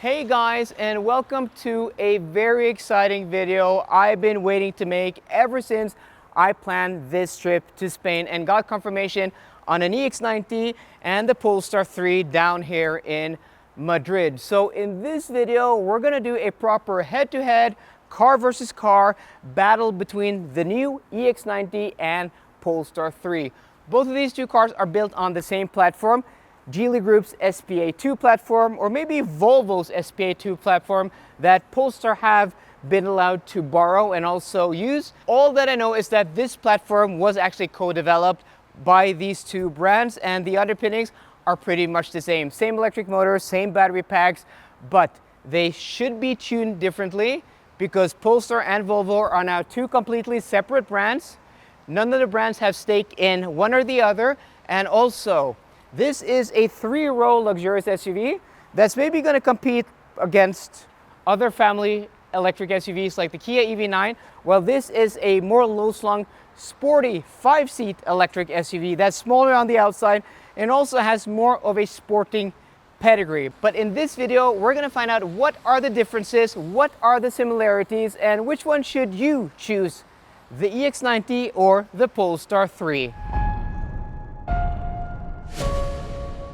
Hey guys, and welcome to a very exciting video I've been waiting to make ever since I planned this trip to Spain and got confirmation on an EX90 and the Polestar 3 down here in Madrid. So in this video, we're gonna do a proper head-to-head car versus car battle between the new EX90 and Polestar 3. Both of these two cars are built on the same platform, Geely Group's SPA2 platform, or maybe Volvo's SPA2 platform that Polestar have been allowed to borrow and also use. All that I know is that this platform was actually co-developed by these two brands, and the underpinnings are pretty much the same. Same electric motors, same battery packs, but they should be tuned differently because Polestar and Volvo are now two completely separate brands. None of the brands have stake in one or the other, and also this is a three-row luxurious SUV that's maybe going to compete against other family electric SUVs like the Kia EV9, while this is a more low-slung, sporty five-seat electric SUV that's smaller on the outside and also has more of a sporting pedigree. But in this video, we're going to find out what are the differences, what are the similarities, and which one should you choose, the EX90 or the Polestar 3.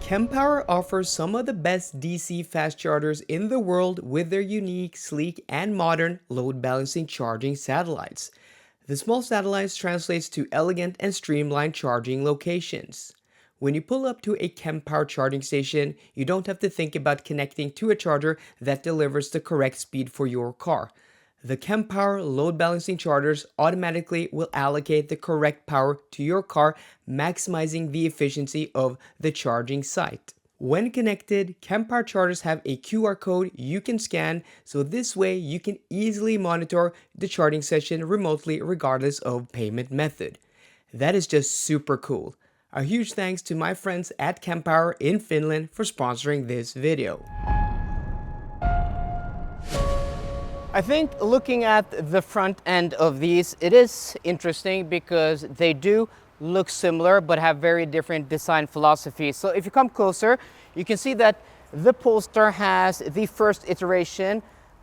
Kempower offers some of the best DC fast chargers in the world with their unique, sleek, and modern load balancing charging satellites. The small satellites translates to elegant and streamlined charging locations. When you pull up to a Kempower charging station, you don't have to think about connecting to a charger that delivers the correct speed for your car. The Kempower load balancing chargers automatically will allocate the correct power to your car, maximizing the efficiency of the charging site. When connected, Kempower chargers have a QR code you can scan, so this way you can easily monitor the charging session remotely regardless of payment method. That is just super cool. A huge thanks to my friends at Kempower in Finland for sponsoring this video. I think looking at the front end of these, it is interesting because they do look similar but have very different design philosophies. So if you come closer, you can see that the Polestar has the first iteration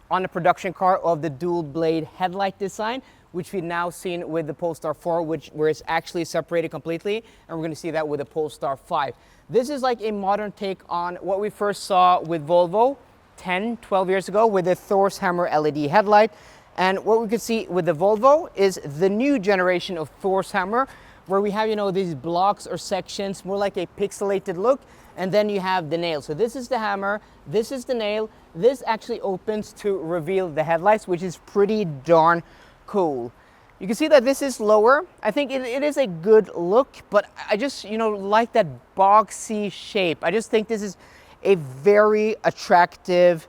on a production car of the dual blade headlight design, which we've now seen with the Polestar 4, where it's actually separated completely, and we're going to see that with the Polestar 5. This is like a modern take on what we first saw with Volvo 10-12 years ago with the Thor's Hammer LED headlight. And what we could see with the Volvo is the new generation of Thor's Hammer, where we have, these blocks or sections, more like a pixelated look, and then you have the nail. So this is the hammer, this is the nail. This actually opens to reveal the headlights, which is pretty darn cool. You can see that this is lower. I think it is a good look, but I just, like that boxy shape. I just think this is a very attractive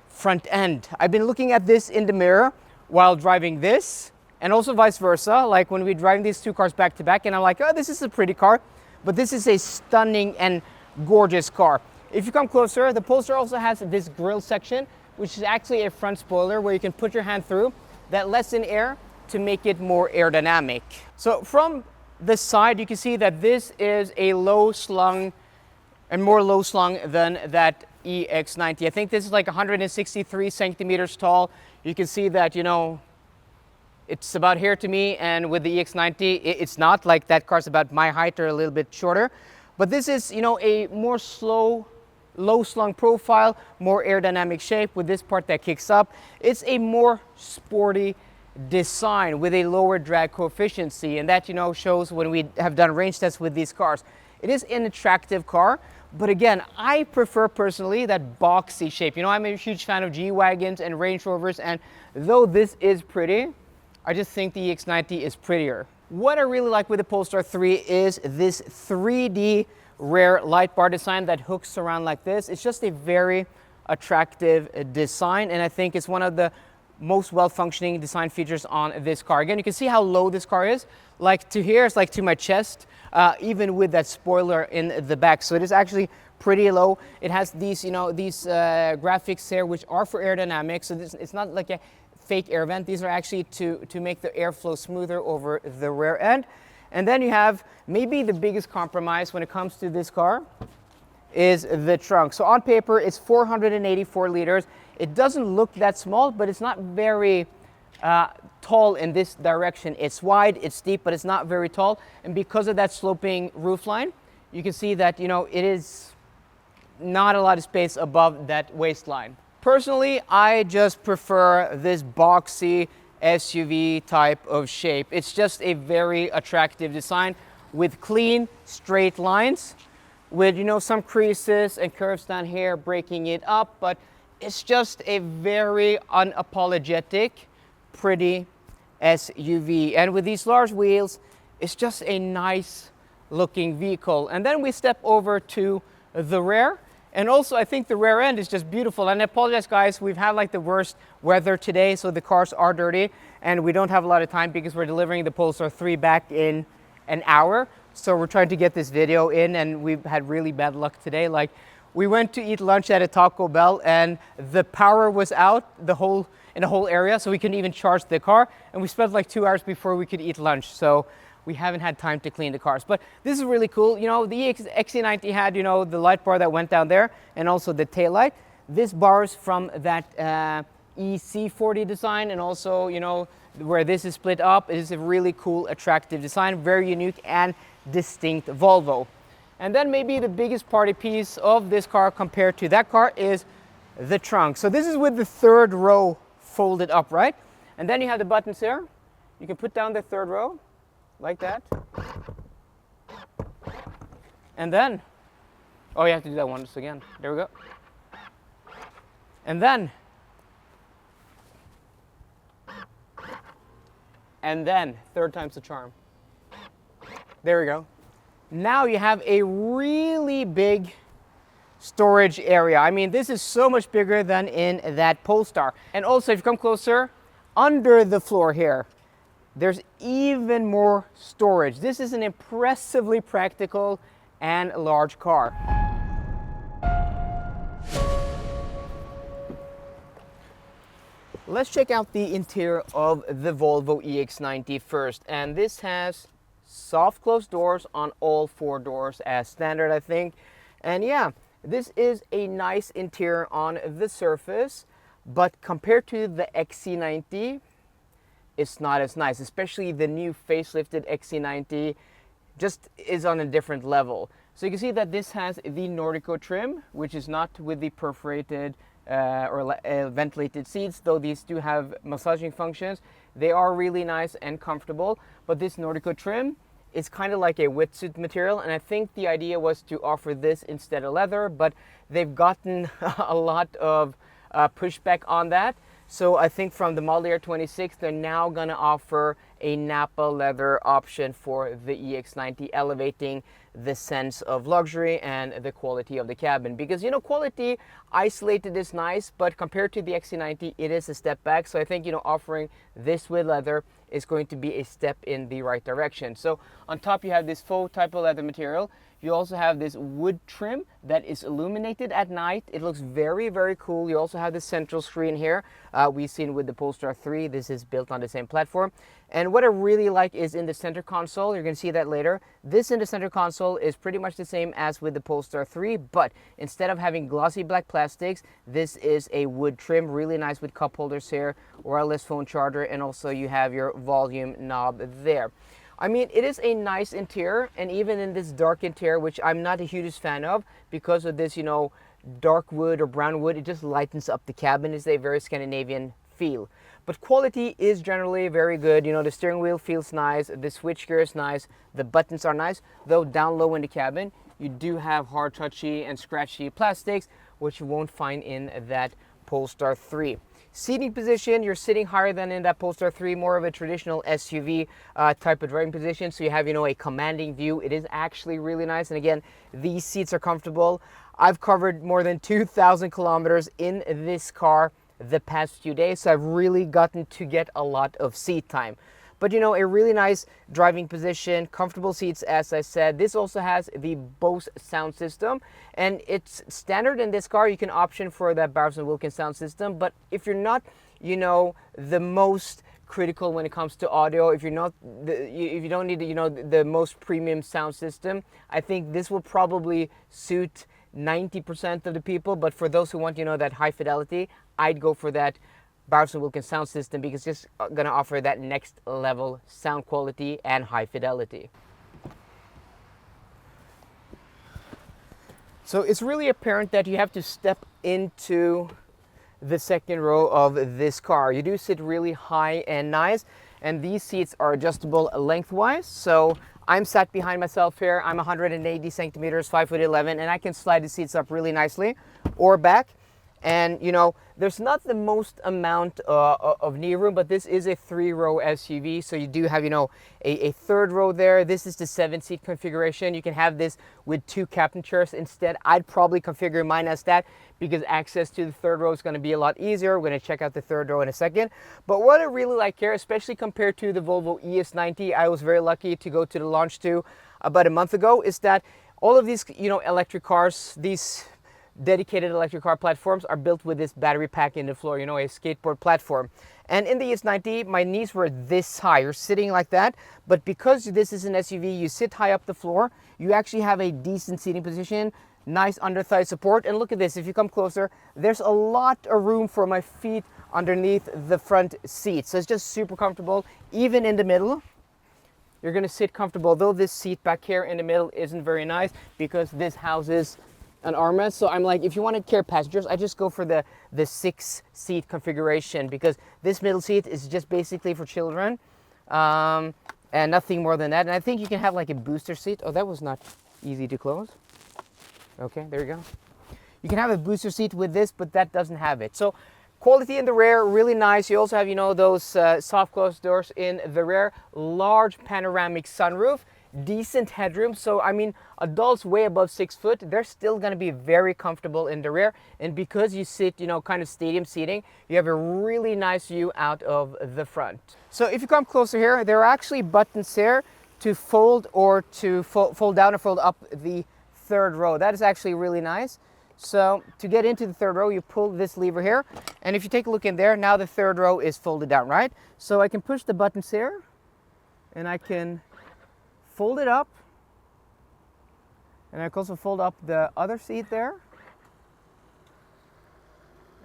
front end. I've been looking at this in the mirror while driving this, and also vice versa, like when we're driving these two cars back to back, and I'm like, oh, this is a pretty car, but this is a stunning and gorgeous car. If you come closer, the Polestar also has this grille section, which is actually a front spoiler where you can put your hand through that lets in air to make it more aerodynamic. So from the side, you can see that this is a low-slung and more low-slung than that EX90. I think this is like 163 centimeters tall. You can see that, it's about here to me, and with the EX90, it's not. Like that car's about my height or a little bit shorter. But this is, a more low-slung profile, more aerodynamic shape with this part that kicks up. It's a more sporty design with a lower drag coefficient, and that, shows when we have done range tests with these cars. It is an attractive car. But again, I prefer personally that boxy shape. I'm a huge fan of G-Wagons and Range Rovers, and though this is pretty, I just think the EX90 is prettier. What I really like with the Polestar 3 is this 3D rear light bar design that hooks around like this. It's just a very attractive design, and I think it's one of the most well-functioning design features on this car. Again, you can see how low this car is. Like to here, it's like to my chest, even with that spoiler in the back. So it is actually pretty low. It has these, these graphics here, which are for aerodynamics. So it's not like a fake air vent. These are actually to make the airflow smoother over the rear end. And then you have maybe the biggest compromise when it comes to this car is the trunk. So on paper, it's 484 liters. It doesn't look that small, but it's not very tall in this direction. It's wide, it's deep, but it's not very tall. And because of that sloping roofline, you can see that, you know, it is not a lot of space above that waistline. Personally, I just prefer this boxy SUV type of shape. It's just a very attractive design with clean, straight lines, with, you know, some creases and curves down here breaking it up, but it's just a very unapologetic, pretty SUV. And with these large wheels, it's just a nice looking vehicle. And then we step over to the rear. And also, I think the rear end is just beautiful. And I apologize, guys, we've had like the worst weather today, so the cars are dirty, and we don't have a lot of time because we're delivering the Polestar 3 back in an hour. So we're trying to get this video in, and we've had really bad luck today. Like, we went to eat lunch at a Taco Bell, and the power was out in the whole area, so we couldn't even charge the car. And we spent like 2 hours before we could eat lunch. So we haven't had time to clean the cars, but this is really cool. You know, the EX90 had, you know, the light bar that went down there and also the tail light. This borrows from that EC40 design, and also, you know, where this is split up. It is a really cool, attractive design, very unique and distinct Volvo. And then maybe the biggest party piece of this car compared to that car is the trunk. So this is with the third row folded up, right? And then you have the buttons here. You can put down the third row like that. And then, oh, you have to do that once again. There we go. And then, third time's the charm. There we go. Now you have a really big storage area. I mean, this is so much bigger than in that Polestar. And also, if you come closer, under the floor here, there's even more storage. This is an impressively practical and large car. Let's check out the interior of the Volvo EX90 first. And this has soft closed doors on all 4 doors as standard, I think. And yeah, this is a nice interior on the surface, but compared to the XC90, it's not as nice. Especially the new facelifted XC90 just is on a different level. So you can see that this has the Nordico trim, which is not with the perforated or ventilated seats, though these do have massaging functions. They are really nice and comfortable, but this Nordico trim is kind of like a wetsuit material, and I think the idea was to offer this instead of leather, but they've gotten a lot of pushback on that. So I think from the model year 26, they're now going to offer a Napa leather option for the EX90, elevating the sense of luxury and the quality of the cabin. Because, you know, quality isolated is nice, but compared to the XC90, it is a step back. So I think, you know, offering this with leather is going to be a step in the right direction. So on top, you have this faux type of leather material. You also have this wood trim that is illuminated at night. It looks very, very cool. You also have the central screen here. We've seen with the Polestar 3. This is built on the same platform. And what I really like is in the center console, you're going to see that later. This in the center console is pretty much the same as with the Polestar 3, but instead of having glossy black plastics, this is a wood trim, really nice with cup holders here, wireless phone charger, and also you have your volume knob there. I mean, it is a nice interior, and even in this dark interior, which I'm not a huge fan of because of this, you know, dark wood or brown wood, it just lightens up the cabin. It's a very Scandinavian feel. But quality is generally very good. You know, the steering wheel feels nice, the switchgear is nice, the buttons are nice, though down low in the cabin, you do have hard touchy and scratchy plastics, which you won't find in that Polestar 3. Seating position, you're sitting higher than in that Polestar 3, more of a traditional SUV type of driving position. So you have, you know, a commanding view. It is actually really nice. And again, these seats are comfortable. I've covered more than 2,000 kilometers in this car the past few days. So I've really gotten to get a lot of seat time. But, you know, a really nice driving position, comfortable seats, as I said. This also has the Bose sound system, and it's standard in this car. You can option for that Bowers & Wilkins sound system, but if you're not, you know, the most critical when it comes to audio, if you don't need, you know, the most premium sound system, I think this will probably suit 90% of the people, but for those who want, you know, that high fidelity, I'd go for that Bowers & Wilkins sound system because it's just gonna offer that next level sound quality and high fidelity. So it's really apparent that you have to step into the second row of this car. You do sit really high and nice, and these seats are adjustable lengthwise. So I'm sat behind myself here. I'm 180 centimeters, 5'11", and I can slide the seats up really nicely or back. And you know, there's not the most amount of knee room, but this is a 3-row SUV, so you do have, you know, a third row there. This is the 7-seat configuration. You can have this with 2 captain chairs instead. I'd probably configure mine as that because access to the third row is going to be a lot easier. We're going to check out the third row in a second. But what I really like here, especially compared to the Volvo EX90, I was very lucky to go to the launch to about a month ago, is that all of these, you know, electric cars, these dedicated electric car platforms are built with this battery pack in the floor, you know, a skateboard platform. And in the EX90, my knees were this high. You're sitting like that, but because this is an SUV, you sit high up the floor, you actually have a decent seating position, nice under thigh support. And look at this, if you come closer, there's a lot of room for my feet underneath the front seat. So it's just super comfortable, even in the middle. You're gonna sit comfortable, though this seat back here in the middle isn't very nice because this houses an armrest. So I'm like, if you want to carry passengers, I just go for the 6-seat configuration because this middle seat is just basically for children and nothing more than that. And I think you can have like a booster seat. Oh, that was not easy to close. Okay, there you go. You can have a booster seat with this, but that doesn't have it. So quality in the rear, really nice. You also have, you know, those soft closed doors in the rear, large panoramic sunroof, decent headroom. So I mean, adults way above 6 foot, they're still going to be very comfortable in the rear. And because you sit, you know, kind of stadium seating, you have a really nice view out of the front. So if you come closer here, there are actually buttons here to fold or to fold down or fold up the third row. That is actually really nice. So to get into the third row, you pull this lever here, and if you take a look in there, now the third row is folded down, right? So I can push the buttons here and I can fold it up, and I can also fold up the other seat there,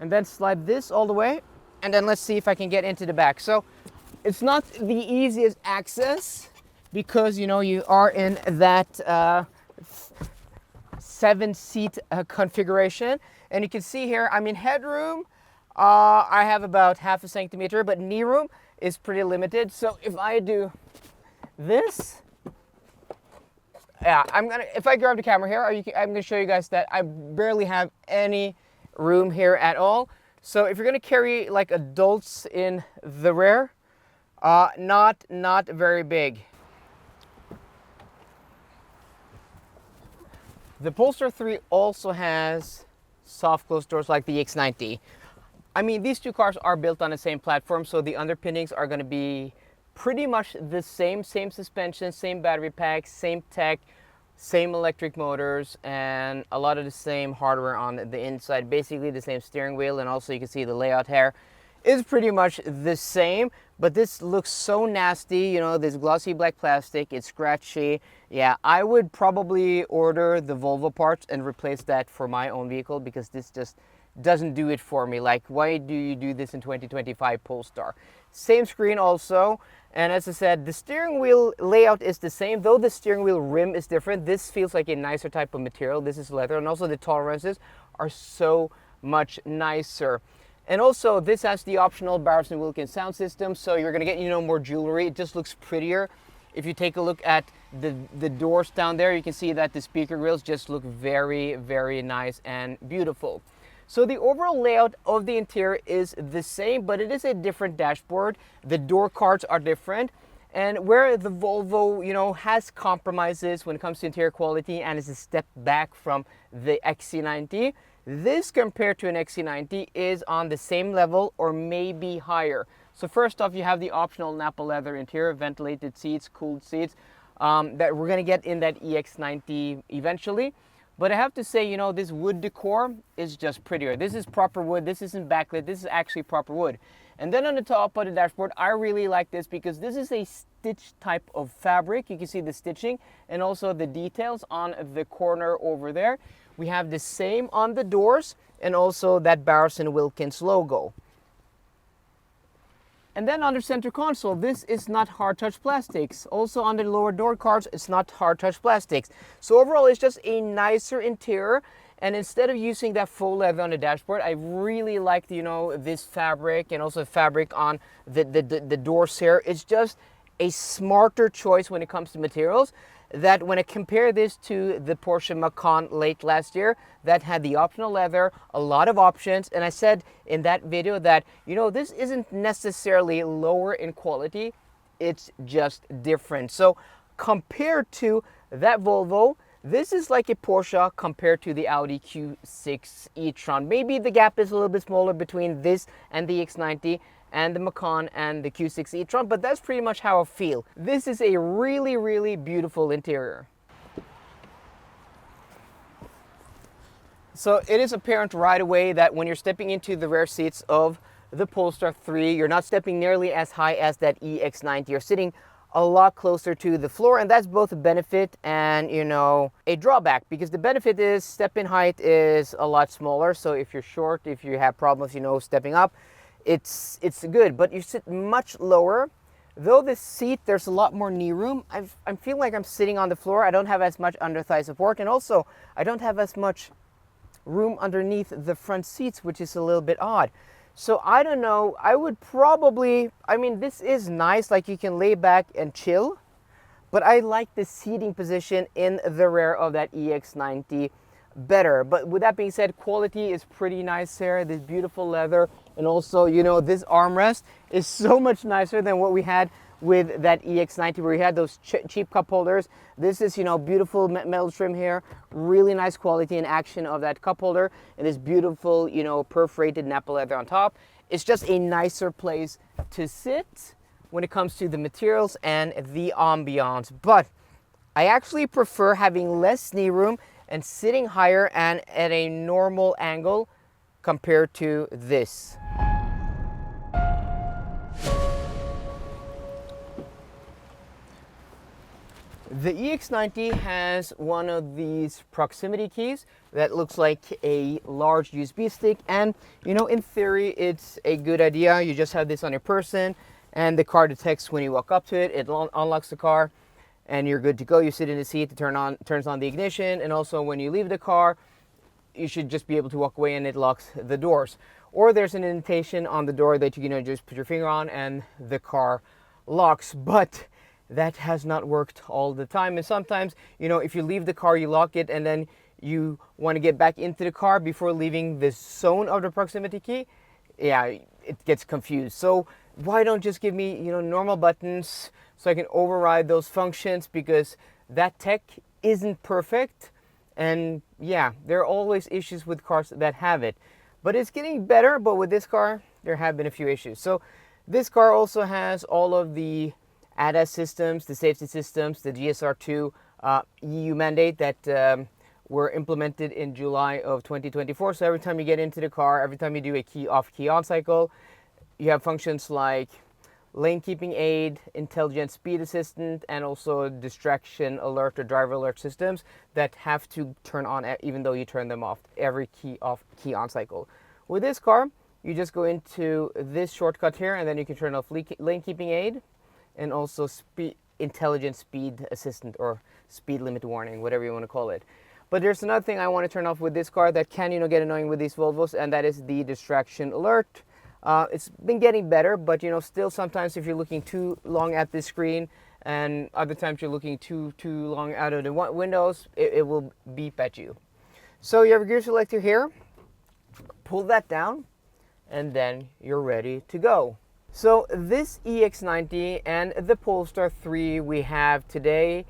and then slide this all the way, and then let's see if I can get into the back. So it's not the easiest access because, you know, you are in that 7-seat configuration, and you can see here, I mean, headroom, I have about half a centimeter, but knee room is pretty limited. So if I do this, yeah, if I grab the camera here, I'm gonna show you guys that I barely have any room here at all. So if you're gonna carry like adults in the rear, not very big. The Polestar 3 also has soft closed doors like the EX90. I mean, these two cars are built on the same platform, so the underpinnings are gonna be pretty much the same suspension, same battery pack, same tech, same electric motors, and a lot of the same hardware on the inside. Basically the same steering wheel, and also you can see the layout here is pretty much the same, but this looks so nasty, you know, this glossy black plastic, it's scratchy. Yeah, I would probably order the Volvo parts and replace that for my own vehicle because this just doesn't do it for me. Like, why do you do this in 2025 Polestar? Same screen also, and as I said, the steering wheel layout is the same, though the steering wheel rim is different. This feels like a nicer type of material. This is leather, and also the tolerances are so much nicer. And also, this has the optional Bowers & Wilkins sound system, so you're gonna get, you know, more jewelry. It just looks prettier. If you take a look at the doors down there, you can see that the speaker grills just look very, very nice and beautiful. So the overall layout of the interior is the same, but it is a different dashboard. The door cards are different. And where the Volvo, you know, has compromises when it comes to interior quality and is a step back from the XC90, this compared to an XC90 is on the same level or maybe higher. So first off, you have the optional Napa leather interior, ventilated seats, cooled seats that we're gonna get in that EX90 eventually. But I have to say, you know, this wood decor is just prettier. This is proper wood, this isn't backlit, this is actually proper wood. And then on the top of the dashboard, I really like this because this is a stitch type of fabric. You can see the stitching and also the details on the corner over there. We have the same on the doors and also that Bowers & Wilkins logo. And then on the center console, this is not hard touch plastics. Also on the lower door cards, it's not hard touch plastics. So overall, it's just a nicer interior. And instead of using that faux leather on the dashboard, I really liked, you know, this fabric and also fabric on the doors here. It's just a smarter choice when it comes to materials. That when I compare this to the Porsche Macan late last year that had the optional leather, a lot of options, and I said in that video that, you know, this isn't necessarily lower in quality, it's just different. So compared to that Volvo, this is like a Porsche compared to the Audi Q6 e-tron. Maybe the gap is a little bit smaller between this and the EX90 and the Macan and the Q6 e-tron, but that's pretty much how I feel. This is a really, really beautiful interior. So it is apparent right away that when you're stepping into the rear seats of the Polestar 3, you're not stepping nearly as high as that EX90. You're sitting a lot closer to the floor, and that's both a benefit and, you know, a drawback, because the benefit is step-in height is a lot smaller. So if you're short, if you have problems, you know, stepping up, it's good, but you sit much lower. Though this seat, there's a lot more knee room. I'm feeling like I'm sitting on the floor. I don't have as much under thigh support, and also I don't have as much room underneath the front seats, which is a little bit odd. So I don't know, I would probably, I mean, this is nice, like you can lay back and chill, but I like the seating position in the rear of that EX90 better. But with that being said, quality is pretty nice here. This beautiful leather, and also, you know, this armrest is so much nicer than what we had with that EX90, where we had those cheap cup holders. This is, you know, beautiful metal trim here, really nice quality and action of that cup holder, and this beautiful, you know, perforated Napa leather on top. It's just a nicer place to sit when it comes to the materials and the ambiance. But I actually prefer having less knee room and sitting higher and at a normal angle compared to this. The EX90 has one of these proximity keys that looks like a large USB stick, and, you know, in theory it's a good idea. You just have this on your person and the car detects when you walk up to it, it unlocks the car, and you're good to go. You sit in the seat, it turns on the ignition, and also when you leave the car, you should just be able to walk away and it locks the doors. Or there's an indentation on the door that you can, you know, just put your finger on and the car locks. But that has not worked all the time, and sometimes, you know, if you leave the car, you lock it, and then you want to get back into the car before leaving the zone of the proximity key, yeah, it gets confused. So why don't just give me, you know, normal buttons so I can override those functions, because that tech isn't perfect. And yeah, there are always issues with cars that have it, but it's getting better. But with this car, there have been a few issues. So this car also has all of the ADAS systems, the safety systems, the GSR2 EU mandate that were implemented in July of 2024. So every time you get into the car, every time you do a key off, key on cycle, you have functions like lane keeping aid, intelligent speed assistant, and also distraction alert or driver alert systems that have to turn on even though you turn them off every key off, key on cycle. With this car, you just go into this shortcut here, and then you can turn off lane keeping aid and also intelligent speed assistant or speed limit warning, whatever you want to call it. But there's another thing I want to turn off with this car that can, you know, get annoying with these Volvos, and that is the distraction alert. It's been getting better, but, you know, still sometimes if you're looking too long at the screen, and other times you're looking too long out of the windows, it will beep at you. So you have a gear selector here, pull that down, and then you're ready to go. So this EX90 and the Polestar 3 we have today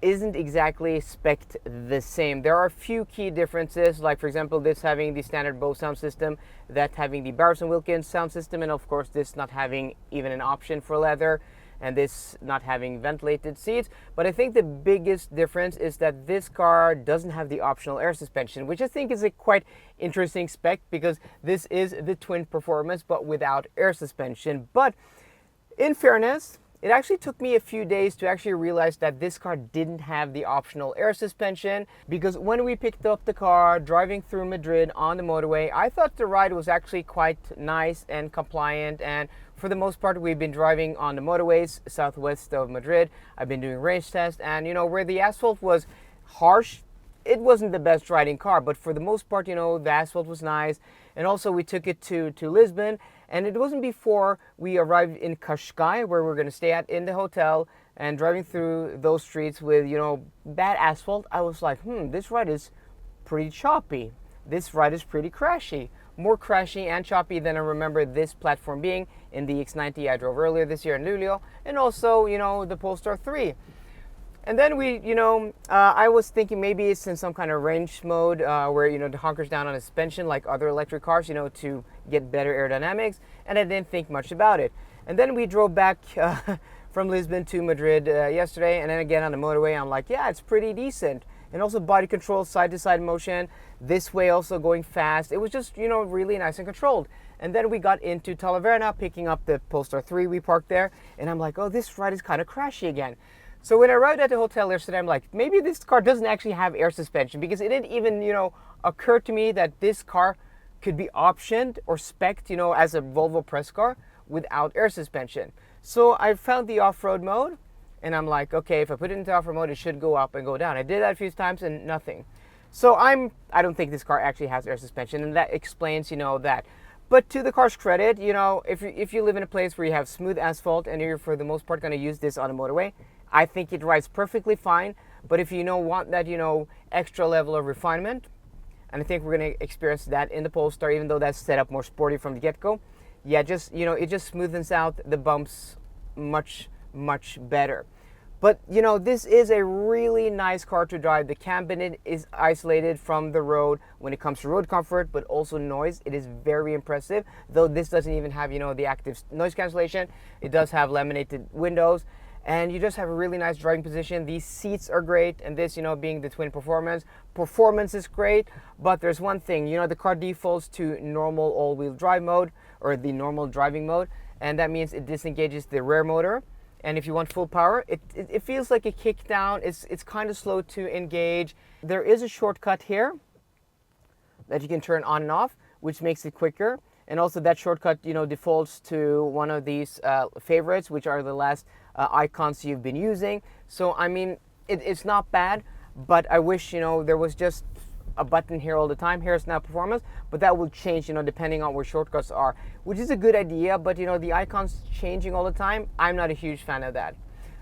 isn't exactly spec'd the same. There are a few key differences, like for example this having the standard Bose sound system, that having the Bowers & Wilkins sound system, and of course this not having even an option for leather, and this not having ventilated seats. But I think the biggest difference is that this car doesn't have the optional air suspension, which I think is a quite interesting spec, because this is the twin performance but without air suspension. But in fairness, It actually took me a few days to actually realize that this car didn't have the optional air suspension, because when we picked up the car driving through Madrid on the motorway, I thought the ride was actually quite nice and compliant, and for the most part we've been driving on the motorways southwest of Madrid. I've been doing range tests, and where the asphalt was harsh, it wasn't the best riding car, but for the most part, the asphalt was nice. And also we took it to Lisbon, and it wasn't before we arrived in Cascais, where we're going to stay at in the hotel, and driving through those streets with, bad asphalt, I was like, this ride is pretty choppy. This ride is pretty crashy. More crashy and choppy than I remember this platform being in the EX90 I drove earlier this year in Luleå, and also, the Polestar 3. And then I was thinking maybe it's in some kind of range mode where, it hunkers down on a suspension like other electric cars, to get better aerodynamics. And I didn't think much about it. And then we drove back from Lisbon to Madrid yesterday. And then again on the motorway, I'm like, yeah, it's pretty decent. And also body control, side to side motion, this way also going fast. It was just, really nice and controlled. And then we got into Talavera, picking up the Polestar 3. We parked there. And I'm like, oh, this ride is kind of crashy again. So when I arrived at the hotel yesterday, I'm like, maybe this car doesn't actually have air suspension, because it didn't even, occur to me that this car could be optioned or spec'd, as a Volvo press car without air suspension. So I found the off-road mode, and I'm like, okay, if I put it into off-road mode, it should go up and go down. I did that a few times and nothing. So I don't think this car actually has air suspension, and that explains, that. But to the car's credit, if you live in a place where you have smooth asphalt and you're for the most part going to use this on a motorway, I think it rides perfectly fine. But if you want that, extra level of refinement, and I think we're going to experience that in the Polestar, even though that's set up more sporty from the get-go, yeah, just, it just smoothens out the bumps much, much better. But, this is a really nice car to drive. The cabin is isolated from the road when it comes to road comfort, but also noise. It is very impressive, though this doesn't even have, the active noise cancellation. It does have laminated windows. And you just have a really nice driving position. These seats are great, and this, being the twin performance is great. But there's one thing, the car defaults to normal all-wheel drive mode, or the normal driving mode, and that means it disengages the rear motor. And if you want full power, it feels like a kick down. It's kind of slow to engage. There is a shortcut here that you can turn on and off, which makes it quicker. And also that shortcut, defaults to one of these favorites, which are the last icons you've been using. So, I mean, it's not bad, but I wish, there was just a button here all the time. Here's now performance, but that will change, depending on where shortcuts are, which is a good idea. But, the icons changing all the time, I'm not a huge fan of that.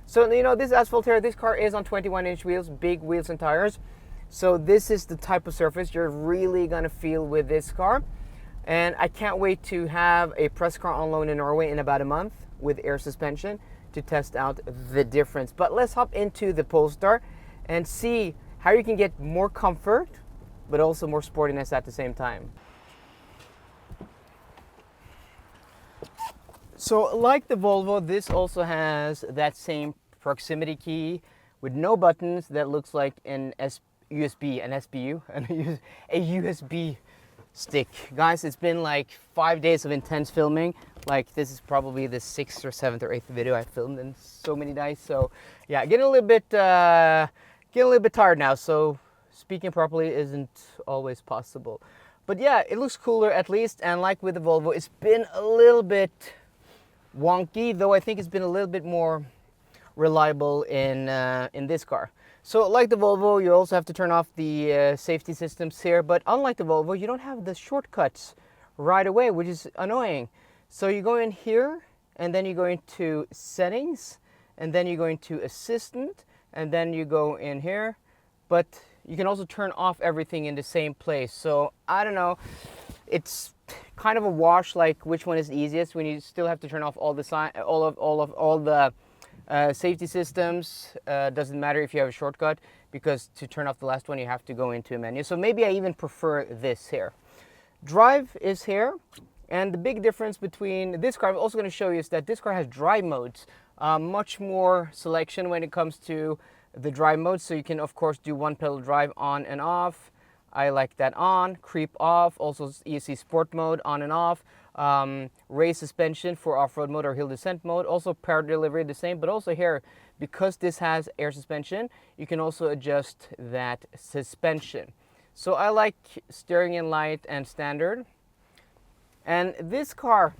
So, this asphalt here, this car is on 21-inch wheels, big wheels and tires. So this is the type of surface you're really going to feel with this car. And I can't wait to have a press car on loan in Norway in about a month with air suspension to test out the difference. But let's hop into the Polestar and see how you can get more comfort, but also more sportiness at the same time. So like the Volvo, this also has that same proximity key with no buttons that looks like an USB, an SPU, and a USB stick. Guys, it's been like 5 days of intense filming. Like, this is probably the 6th or 7th or 8th video I filmed in so many days. So yeah, getting a little bit tired now. So speaking properly isn't always possible. But yeah, it looks cooler at least. And like with the Volvo, it's been a little bit wonky, though I think it's been a little bit more reliable in this car. So like the Volvo, you also have to turn off the safety systems here, but unlike the Volvo, you don't have the shortcuts right away, which is annoying. So you go in here, and then you go into settings, and then you go into assistant, and then you go in here, but you can also turn off everything in the same place. So I don't know, it's kind of a wash, like which one is easiest when you still have to turn off all the safety systems. Doesn't matter if you have a shortcut, because to turn off the last one you have to go into a menu. So maybe I even prefer this here. Drive is here, and the big difference between this car I'm also going to show you is that this car has drive modes. Much more selection when it comes to the drive mode. So you can of course do one pedal drive on and off. I like that on, creep off, also you see sport mode on and off, raise suspension for off-road mode or hill descent mode, also power delivery the same, but also here, because this has air suspension, you can also adjust that suspension. So I like steering in light and standard. And this car,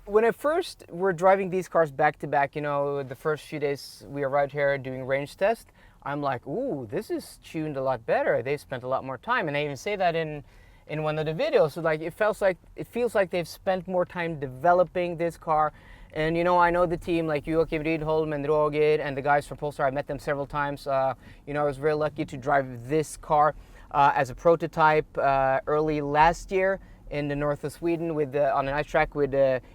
when I first were driving these cars back to back, you know, the first few days we arrived here doing range test, I'm like, ooh, this is tuned a lot better. They've spent a lot more time. And I even say that in one of the videos. So like it feels like they've spent more time developing this car. And you know, I know the team like Joachim Rydholm and Roger and the guys from Polestar. I met them several times. You know, I was very lucky to drive this car as a prototype early last year in the north of Sweden with on an ice track with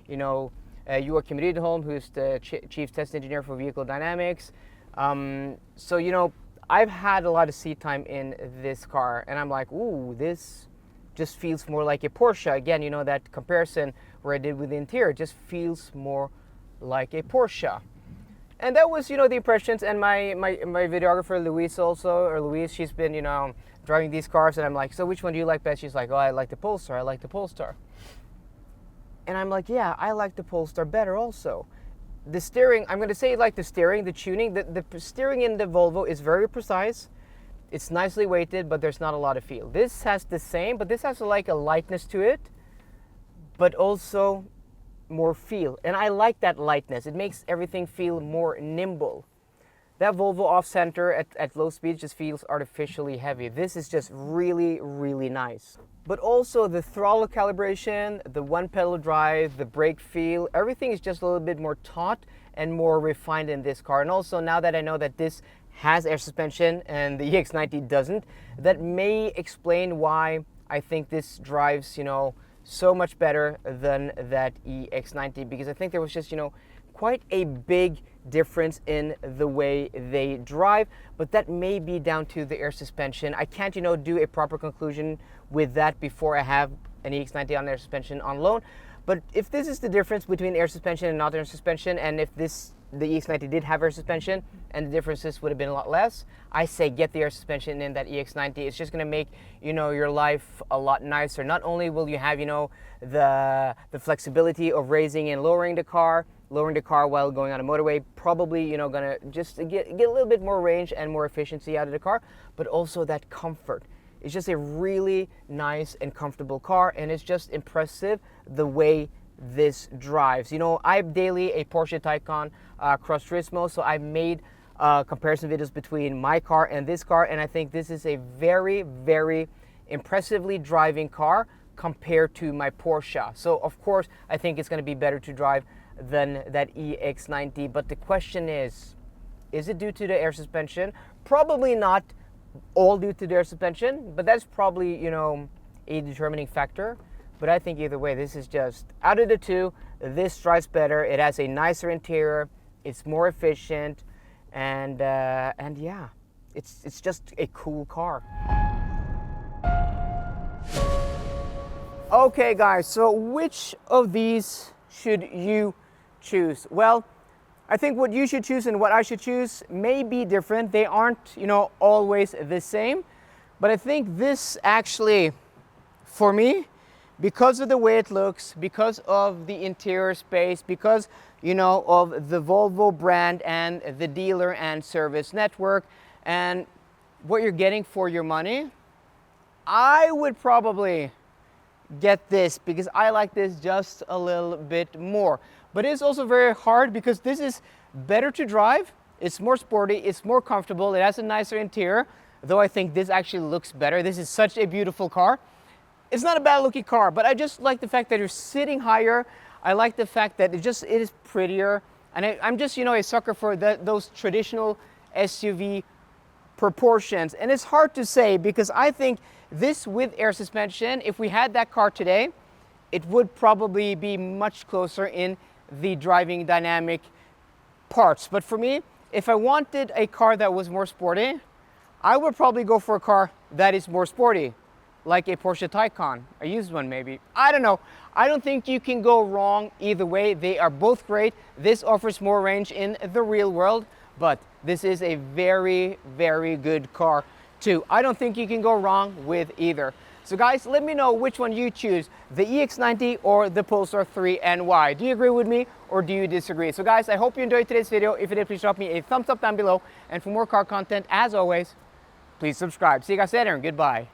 you know, Joachim Rydholm, who's the chief test engineer for vehicle dynamics. So you know, I've had a lot of seat time in this car, and I'm like, ooh, this just feels more like a Porsche. Again, you know, that comparison where I did with the interior just feels more like a Porsche. And that was, you know, the impressions. And my videographer Louise, she's been, you know, driving these cars, and I'm like, so which one do you like best? She's like, oh, I like the Polestar. I like the Polestar. And I'm like, yeah, I like the Polestar better also. The steering, I'm going to say like the steering, the tuning, the steering in the Volvo is very precise. It's nicely weighted, but there's not a lot of feel. This has the same, but this has like a lightness to it, but also more feel. And I like that lightness. It makes everything feel more nimble. That Volvo off-center at low speed just feels artificially heavy. This is just really, really nice. But also the throttle calibration, the one-pedal drive, the brake feel, everything is just a little bit more taut and more refined in this car. And also now that I know that this has air suspension and the EX90 doesn't, that may explain why I think this drives, you know, so much better than that EX90, because I think there was just, you know, quite a big difference in the way they drive, but that may be down to the air suspension. I can't, you know, do a proper conclusion with that before I have an EX90 on air suspension on loan. But if this is the difference between air suspension and not air suspension, and if the EX90 did have air suspension and the differences would have been a lot less, I say get the air suspension in that EX90. It's just going to make, you know, your life a lot nicer. Not only will you have, you know, the flexibility of raising and lowering the car while going on a motorway, probably, you know, gonna just get a little bit more range and more efficiency out of the car, but also that comfort. It's just a really nice and comfortable car, and it's just impressive the way this drives. You know, I have daily a Porsche Taycan Cross Turismo, so I made comparison videos between my car and this car, and I think this is a very, very impressively driving car compared to my Porsche. So of course, I think it's going to be better to drive than that EX90. But the question is it due to the air suspension? Probably not all due to the air suspension, but that's probably, you know, a determining factor. But I think either way, this is just, out of the two, this drives better. It has a nicer interior, it's more efficient, and yeah, it's just a cool car. Okay guys, so which of these should you choose? Well, I think what you should choose and what I should choose may be different. They aren't, you know, always the same. But I think this actually, for me, because of the way it looks, because of the interior space, because, you know, of the Volvo brand and the dealer and service network and what you're getting for your money, I would probably get this because I like this just a little bit more. But it's also very hard because this is better to drive, it's more sporty, it's more comfortable, it has a nicer interior, though I think this actually looks better. This is such a beautiful car. It's not a bad looking car, but I just like the fact that you're sitting higher. I like the fact that it is prettier. And I'm just, you know, a sucker for those traditional SUV proportions. And it's hard to say because I think this with air suspension, if we had that car today, it would probably be much closer in the driving dynamic parts. But for me, if I wanted a car that was more sporty, I would probably go for a car that is more sporty, like a Porsche Taycan, a used one maybe. I don't know. I don't think you can go wrong either way. They are both great. This offers more range in the real world, but this is a very, very good car too. I don't think you can go wrong with either. So guys, let me know which one you choose, the EX90 or the Polestar 3, and why. Do you agree with me or do you disagree? So guys, I hope you enjoyed today's video. If you did, please drop me a thumbs up down below. And for more car content, as always, please subscribe. See you guys later and goodbye.